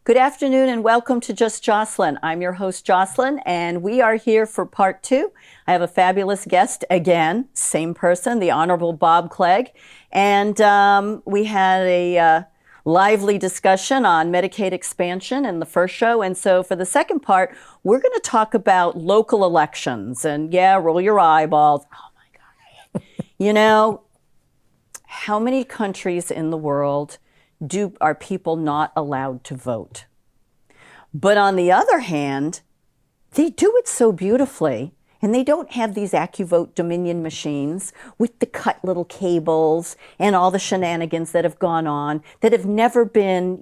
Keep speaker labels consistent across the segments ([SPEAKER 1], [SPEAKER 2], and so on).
[SPEAKER 1] Good afternoon and welcome to Just Jocelyn. I'm your host, Jocelyn, and we are here for part two. I have a fabulous guest again, same person, the Honorable Bob Clegg. And we had a lively discussion on Medicaid expansion in the first show. And so for the second part, we're going to talk about local elections. And yeah, roll your eyeballs. Oh my God. You know, how many countries in the world are people not allowed to vote? But on the other hand, they do it so beautifully, and they don't have these AccuVote Dominion machines with the cut little cables and all the shenanigans that have gone on that have never been,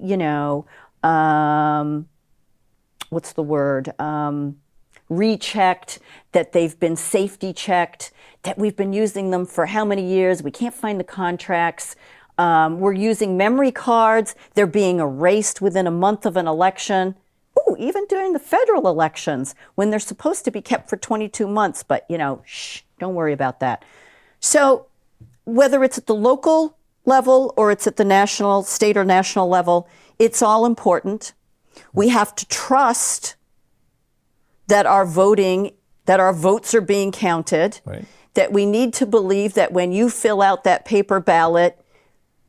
[SPEAKER 1] what's the word? Rechecked, that they've been safety checked, that we've been using them for how many years? We can't find the contracts. We're using memory cards. They're being erased within a month of an election. Ooh, even during the federal elections when they're supposed to be kept for 22 months. But, shh, don't worry about that. So whether it's at the local level or it's at the national, state or national level, it's all important. We have to trust that our votes are being counted, right. That we need to believe that when you fill out that paper ballot,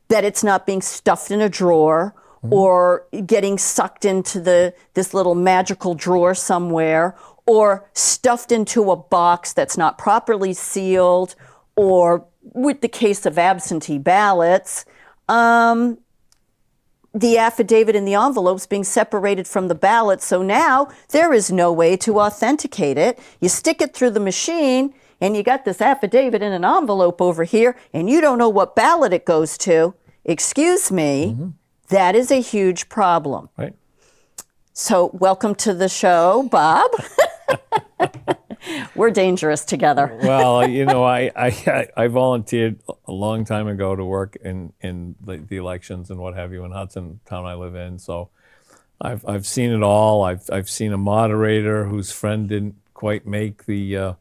[SPEAKER 1] that it's not being stuffed in a drawer or getting sucked into this little magical drawer somewhere, or stuffed into a box that's not properly sealed, or with the case of absentee ballots, the affidavit in the envelopes being separated from the ballot. So now there is no way to authenticate it. You stick it through the machine and you got this affidavit in an envelope over here and you don't know what ballot it goes to. Excuse me, that is a huge problem. Right. So welcome to the show, Bob. We're dangerous together.
[SPEAKER 2] Well, I volunteered a long time ago to work in the elections and what have you in Hudson, town I live in. So I've seen it all. I've seen a moderator whose friend didn't quite make the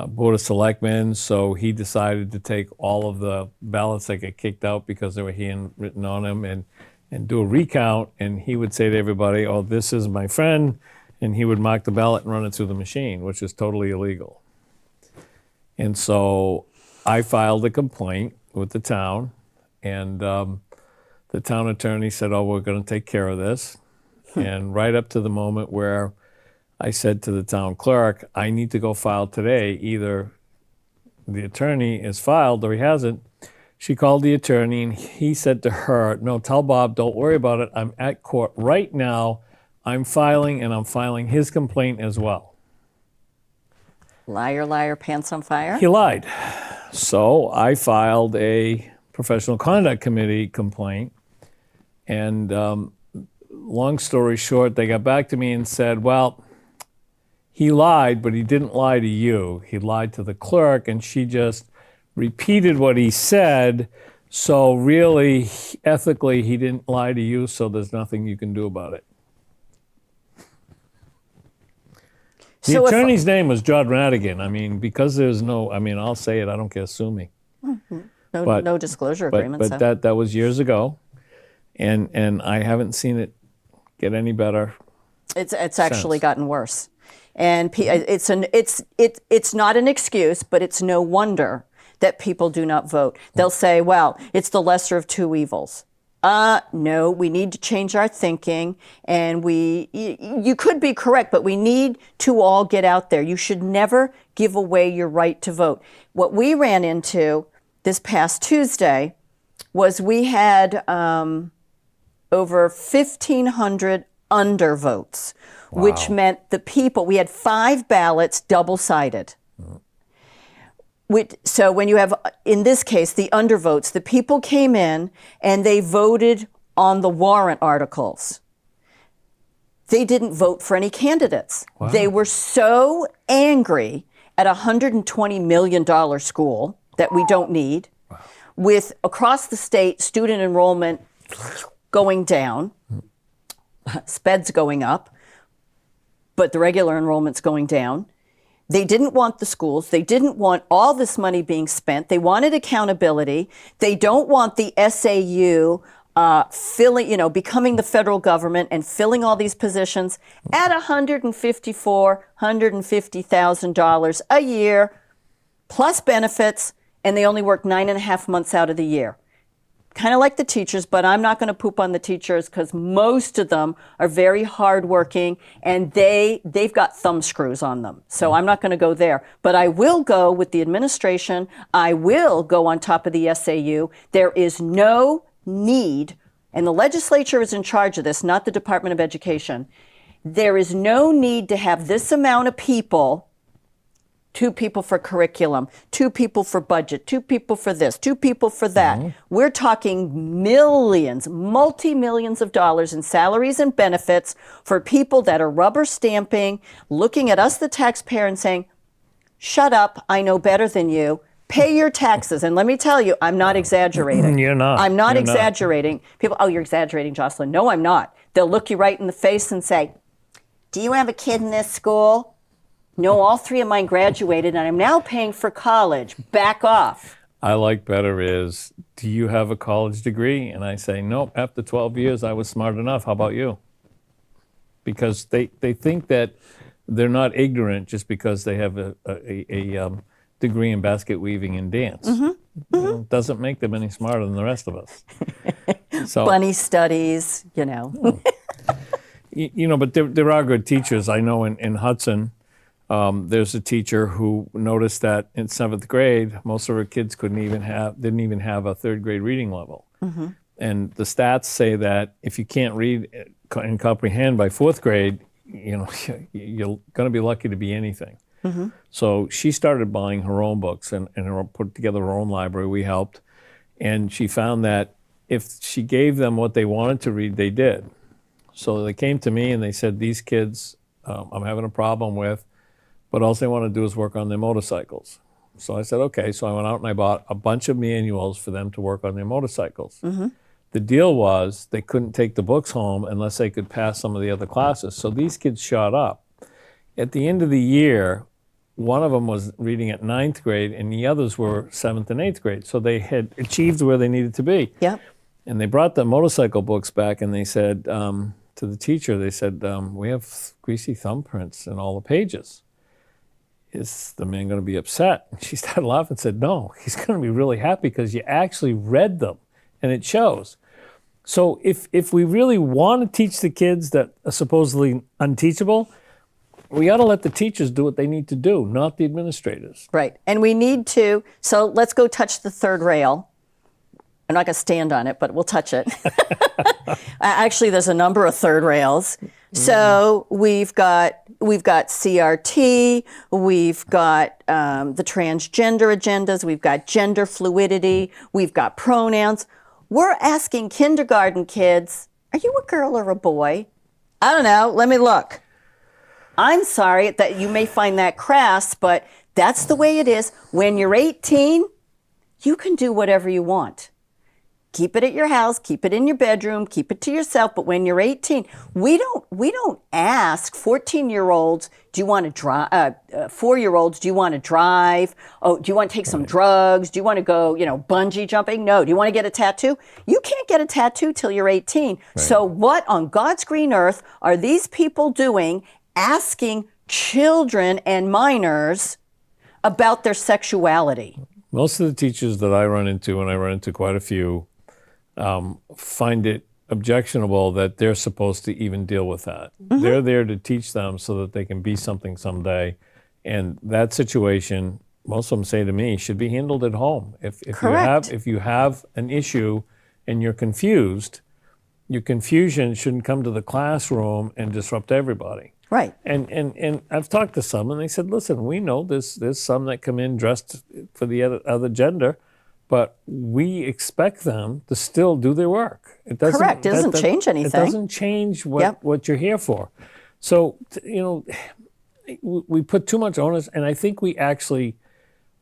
[SPEAKER 2] Board of Selectmen, so he decided to take all of the ballots that get kicked out because they were handwritten on them and do a recount. And he would say to everybody, "Oh, this is my friend." And he would mark the ballot and run it through the machine, which is totally illegal. And so I filed a complaint with the town, and the town attorney said, "Oh, we're going to take care of this." And right up to the moment where I said to the town clerk, "I need to go file today. Either the attorney is filed or he hasn't." She called the attorney, and he said to her, "No, tell Bob, don't worry about it. I'm at court right now. I'm filing, and I'm filing his complaint as well."
[SPEAKER 1] Liar, liar, pants on fire?
[SPEAKER 2] He lied. So I filed a professional conduct committee complaint. And long story short, they got back to me and said, "Well, he lied, but he didn't lie to you. He lied to the clerk, and she just repeated what he said. So really, ethically, he didn't lie to you, so there's nothing you can do about it." The attorney's name was John Radigan. I mean, because there's I'll say it, I don't care, sue me.
[SPEAKER 1] No disclosure agreement.
[SPEAKER 2] But that was years ago, and I haven't seen it get any better.
[SPEAKER 1] It's actually gotten worse. And it's not an excuse, but it's no wonder that people do not vote. They'll say, "Well, it's the lesser of two evils." No, we need to change our thinking, and you could be correct, but we need to all get out there. You should never give away your right to vote. What we ran into this past Tuesday was we had over 1,500 undervotes, wow. Which meant we had 5 ballots double-sided. So when you have, in this case, the undervotes, the people came in and they voted on the warrant articles. They didn't vote for any candidates. Wow. They were so angry at a $120 million school that we don't need, wow. With across the state student enrollment going down, speds going up, but the regular enrollment's going down. They didn't want the schools. They didn't want all this money being spent. They wanted accountability. They don't want the SAU filling, becoming the federal government and filling all these positions at $150,000 a year, plus benefits, and they only work 9.5 months out of the year. Kind of like the teachers, but I'm not going to poop on the teachers because most of them are very hardworking and they've got thumb screws on them. So I'm not going to go there. But I will go with the administration. I will go on top of the SAU. There is no need, and the legislature is in charge of this, not the Department of Education. There is no need to have this amount of people. 2 people for curriculum, 2 people for budget, 2 people for this, 2 people for that. We're talking millions, multi-millions of dollars in salaries and benefits for people that are rubber stamping, looking at us, the taxpayer, and saying, shut up, I know better than you. Pay your taxes. And let me tell you, I'm not exaggerating.
[SPEAKER 2] You're not.
[SPEAKER 1] I'm not
[SPEAKER 2] You're
[SPEAKER 1] exaggerating. People, oh, you're exaggerating, Jocelyn. No, I'm not. They'll look you right in the face and say, do you have a kid in this school? No, all 3 of mine graduated, and I'm now paying for college. Back off.
[SPEAKER 2] I like better is, do you have a college degree? And I say, nope, after 12 years, I was smart enough. How about you? Because they think that they're not ignorant just because they have a degree in basket weaving and dance. Doesn't make them any smarter than the rest of us. So,
[SPEAKER 1] Bunny studies,
[SPEAKER 2] but there are good teachers. I know in Hudson, there's a teacher who noticed that in 7th grade, most of her kids didn't even have a 3rd grade reading level. And the stats say that if you can't read and comprehend by 4th grade, you're going to be lucky to be anything. So she started buying her own books and put together her own library. We helped. And she found that if she gave them what they wanted to read, they did. So they came to me and they said, these kids I'm having a problem with, but all they want to do is work on their motorcycles. So I said, okay. So I went out and I bought a bunch of manuals for them to work on their motorcycles. The deal was they couldn't take the books home unless they could pass some of the other classes. So these kids shot up. At the end of the year, one of them was reading at 9th grade and the others were 7th and 8th grade. So they had achieved where they needed to be.
[SPEAKER 1] Yep.
[SPEAKER 2] And they brought the motorcycle books back and they said to the teacher, they said, we have greasy thumbprints in all the pages. Is the man going to be upset? And she started laughing and said, no, he's going to be really happy because you actually read them and it shows. So if we really want to teach the kids that are supposedly unteachable, we ought to let the teachers do what they need to do, not the administrators.
[SPEAKER 1] Right. And we need to, so let's go touch the 3rd rail. I'm not going to stand on it, but we'll touch it. Actually, there's a number of 3rd rails. So we've got CRT, we've got the transgender agendas, we've got gender fluidity, we've got pronouns. We're asking kindergarten kids, are you a girl or a boy? I don't know, let me look. I'm sorry that you may find that crass, but that's the way it is. When you're 18, you can do whatever you want. Keep it at your house, keep it in your bedroom, keep it to yourself. But when you're 18, we don't ask 14-year-olds, do you want to drive? 4-year-olds, do you want to drive? Oh, do you want to take some drugs? Do you want to go, bungee jumping? No. Do you want to get a tattoo? You can't get a tattoo till you're 18. Right. So what on God's green earth are these people doing, asking children and minors about their sexuality?
[SPEAKER 2] Most of the teachers that I run into, and I run into quite a few, find it objectionable that they're supposed to even deal with that. They're there to teach them so that they can be something someday. And that situation, most of them say to me, should be handled at home. If you have an issue and you're confused, your confusion shouldn't come to the classroom and disrupt everybody.
[SPEAKER 1] Right.
[SPEAKER 2] And I've talked to some and they said, listen, we know there's some that come in dressed for the other gender, but we expect them to still do their work. It doesn't,
[SPEAKER 1] correct. It doesn't change anything.
[SPEAKER 2] It doesn't change what you're here for. So, we put too much onus, and I think we actually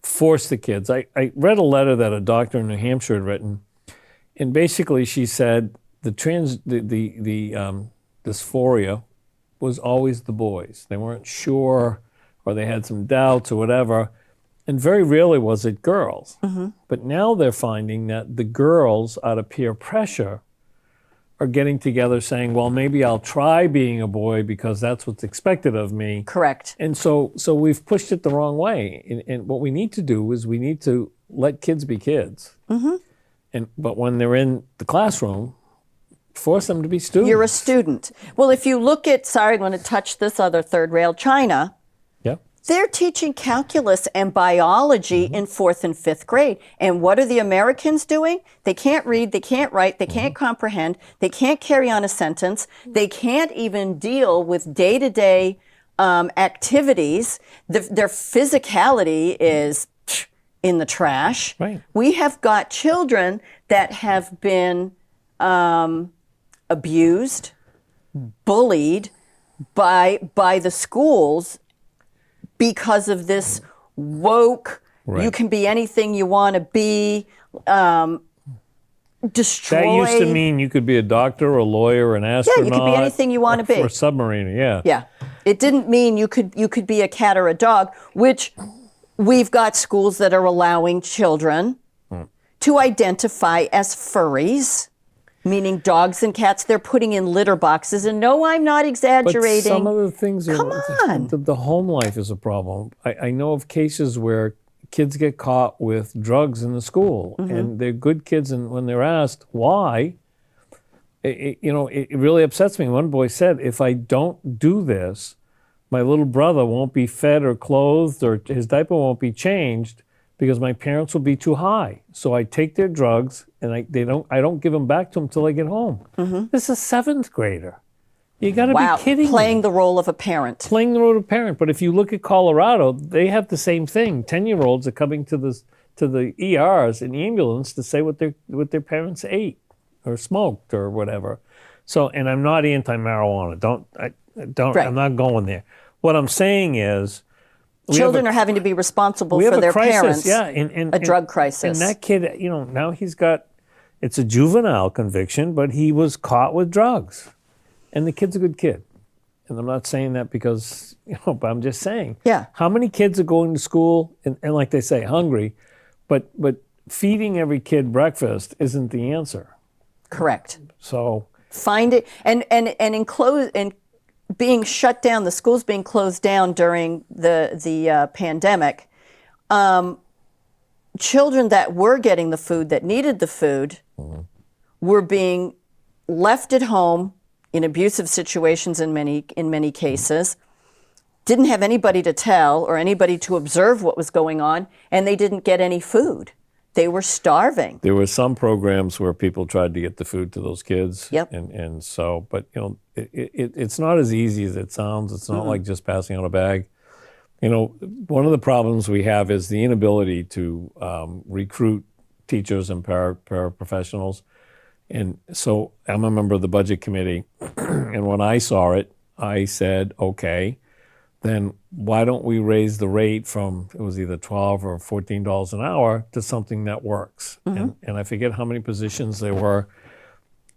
[SPEAKER 2] force the kids. I read a letter that a doctor in New Hampshire had written, and basically she said the dysphoria was always the boys. They weren't sure, or they had some doubts or whatever. And very rarely was it girls. But now they're finding that the girls, out of peer pressure, are getting together saying, well, maybe I'll try being a boy because that's what's expected of me.
[SPEAKER 1] Correct.
[SPEAKER 2] And so we've pushed it the wrong way. And what we need to do is we need to let kids be kids. But when they're in the classroom, force them to be students.
[SPEAKER 1] You're a student. Well, if you look at, sorry, I'm going to touch this other third rail, China.
[SPEAKER 2] Yeah.
[SPEAKER 1] They're teaching calculus and biology in 4th and 5th grade. And what are the Americans doing? They can't read, they can't write, they can't comprehend, they can't carry on a sentence, they can't even deal with day-to-day activities. Their physicality is in the trash.
[SPEAKER 2] Right.
[SPEAKER 1] We have got children that have been abused, bullied by the schools because of this woke,
[SPEAKER 2] Right.
[SPEAKER 1] you can be anything you want to be, destroy.
[SPEAKER 2] That used to mean you could be a doctor, a lawyer, an astronaut.
[SPEAKER 1] you could be anything you want to be.
[SPEAKER 2] Or a submariner, yeah.
[SPEAKER 1] Yeah. It didn't mean you could be a cat or a dog, which we've got schools that are allowing children to identify as furries, meaning dogs and cats. They're putting in litter boxes. And no, I'm not exaggerating.
[SPEAKER 2] But some of the things are,
[SPEAKER 1] Come on.
[SPEAKER 2] The home life is a problem. I know of cases where kids get caught with drugs in the school, and they're good kids, and when they're asked why, it really upsets me. One boy said, if I don't do this, my little brother won't be fed or clothed, or his diaper won't be changed because my parents will be too high. So I take their drugs and I don't give them back to them until I get home. This is a 7th grader. You got to
[SPEAKER 1] Wow.
[SPEAKER 2] be kidding
[SPEAKER 1] Playing
[SPEAKER 2] me.
[SPEAKER 1] the role of a parent.
[SPEAKER 2] Playing the role of parent. But if you look at Colorado, they have the same thing. 10-year-olds are coming to the ERs in the ambulance to say what their parents ate or smoked or whatever. So, and I'm not anti-marijuana.
[SPEAKER 1] Right.
[SPEAKER 2] I'm not going there. What I'm saying is,
[SPEAKER 1] Children are having to be responsible
[SPEAKER 2] we have
[SPEAKER 1] for
[SPEAKER 2] a
[SPEAKER 1] their
[SPEAKER 2] crisis,
[SPEAKER 1] parents.
[SPEAKER 2] yeah, and
[SPEAKER 1] a drug crisis.
[SPEAKER 2] And that kid, now it's a juvenile conviction, but he was caught with drugs, and the kid's a good kid. And I'm not saying that because, but I'm just saying.
[SPEAKER 1] Yeah.
[SPEAKER 2] How many kids are going to school and like they say, hungry, but feeding every kid breakfast isn't the answer.
[SPEAKER 1] Correct.
[SPEAKER 2] So
[SPEAKER 1] Find it and being shut down, the schools being closed down during the pandemic, children that were getting the food, that needed the food, were being left at home in abusive situations in many cases, didn't have anybody to tell or anybody to observe what was going on, and they didn't get any food. They were starving.
[SPEAKER 2] there were some programs where people tried to get the food to those kids.
[SPEAKER 1] Yep.
[SPEAKER 2] And so, but it's not as easy as it sounds. It's not like just passing out a bag. One of the problems we have is the inability to recruit teachers and paraprofessionals. And so I'm a member of the budget committee, and when I saw it, I said, okay, then why don't we raise the rate from, it was either $12 or $14 an hour to something that works? And I forget how many positions there were,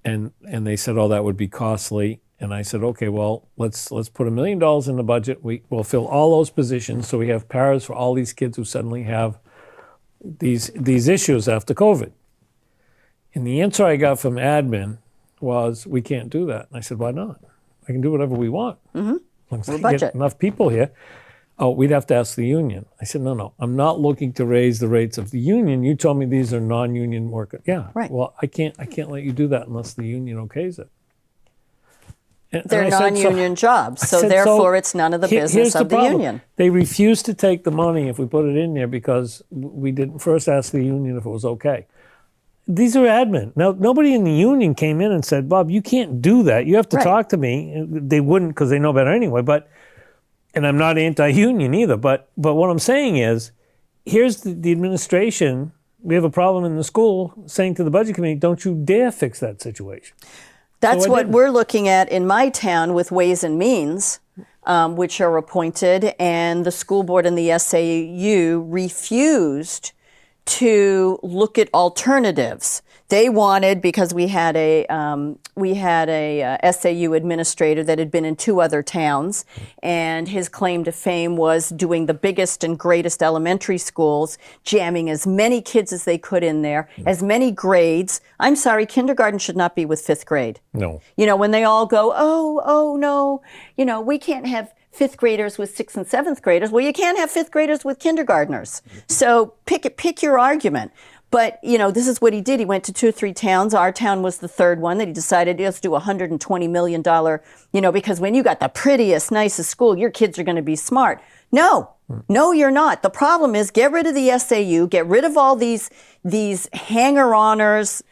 [SPEAKER 2] and they said, oh, that would be costly. And I said, okay, well, let's put $1 million in the budget. We'll fill all those positions so we have paras for all these kids who suddenly have these issues after COVID. And the answer I got from admin was, we can't do that. And I said, why not? I can do whatever we want. As long as I get enough people here. Oh, we'd have to ask the union. I said, no, I'm not looking to raise the rates of the union. You told me these are non-union workers. Yeah,
[SPEAKER 1] Right.
[SPEAKER 2] Well, I can't let you do that unless the union okays it.
[SPEAKER 1] They're
[SPEAKER 2] I said,
[SPEAKER 1] non-union jobs, so
[SPEAKER 2] said,
[SPEAKER 1] therefore it's none of the
[SPEAKER 2] here's
[SPEAKER 1] business of the
[SPEAKER 2] problem.
[SPEAKER 1] union.
[SPEAKER 2] They refused to take the money if we put it in there because we didn't first ask the union if it was okay. These are admin. Now, nobody in the union came in and said, Bob, you can't do that. You have to talk to me. They wouldn't because they know better anyway. And I'm not anti-union either. But what I'm saying is, here's the administration. We have a problem in the school saying to the budget committee, don't you dare fix that situation.
[SPEAKER 1] That's
[SPEAKER 2] So I
[SPEAKER 1] what
[SPEAKER 2] didn't.
[SPEAKER 1] we're looking at in my town with Ways and Means, which are appointed, and the school board and the SAU refused to look at alternatives. They wanted, because we had a SAU administrator that had been in 2 other towns, and his claim to fame was doing the biggest and greatest elementary schools, jamming as many kids as they could in there, as many grades. I'm sorry, kindergarten should not be with 5th grade.
[SPEAKER 2] No.
[SPEAKER 1] You know, when they all go, oh no, you know, we can't have 5th graders with 6th and 7th graders. Well, you can't have 5th graders with kindergartners. So pick your argument. But, you know, this is what he did. He went to 2 or 3 towns. Our town was the 3rd one that he decided, let's do $120 million, you know, because when you got the prettiest, nicest school, your kids are going to be smart. No, you're not. The problem is, get rid of the SAU, get rid of all these hanger-oners.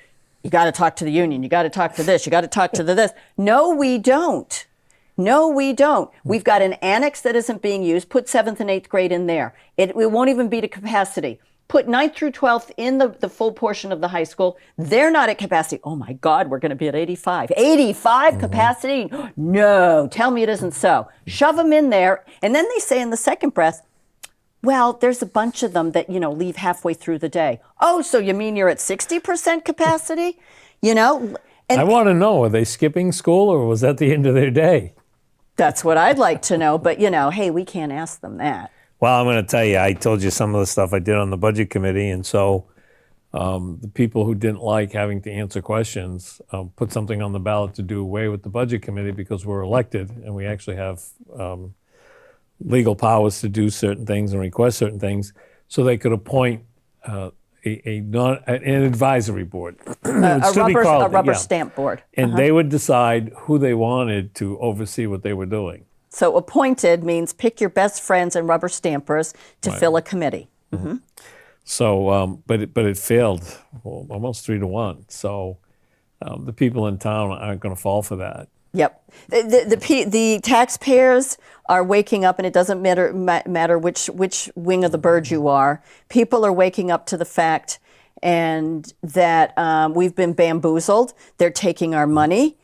[SPEAKER 1] You got to talk to the union. You got to talk to this. You got to talk to this. No, we don't. No, we don't. We've got an annex that isn't being used. Put 7th and 8th grade in there. It won't even be to capacity. Put 9th through 12th in the full portion of the high school. They're not at capacity. Oh my God, we're going to be at 85. 85 capacity? No, tell me it isn't so. Shove them in there. And then they say in the second breath, well, there's a bunch of them that, you know, leave halfway through the day. Oh, so you mean you're at 60% capacity? You know? And
[SPEAKER 2] I want to know, are they skipping school or was that the end of their day?
[SPEAKER 1] that's what I'd like to know. But, you know, hey, we can't ask them that.
[SPEAKER 2] Well, I'm going to tell you, I told you some of the stuff I did on the budget committee, and so the people who didn't like having to answer questions put something on the ballot to do away with the budget committee because we're elected and we actually have legal powers to do certain things and request certain things, so they could appoint an advisory board.
[SPEAKER 1] A rubber stamp board.
[SPEAKER 2] And they would decide who they wanted to oversee what they were doing.
[SPEAKER 1] So appointed means pick your best friends and rubber stampers to fill a committee. Mm-hmm.
[SPEAKER 2] So, but it failed almost 3-1. So the people in town aren't going to fall for that.
[SPEAKER 1] Yep. The taxpayers are waking up, and it doesn't matter which wing of the bird you are. People are waking up to the fact and that we've been bamboozled. They're taking our money,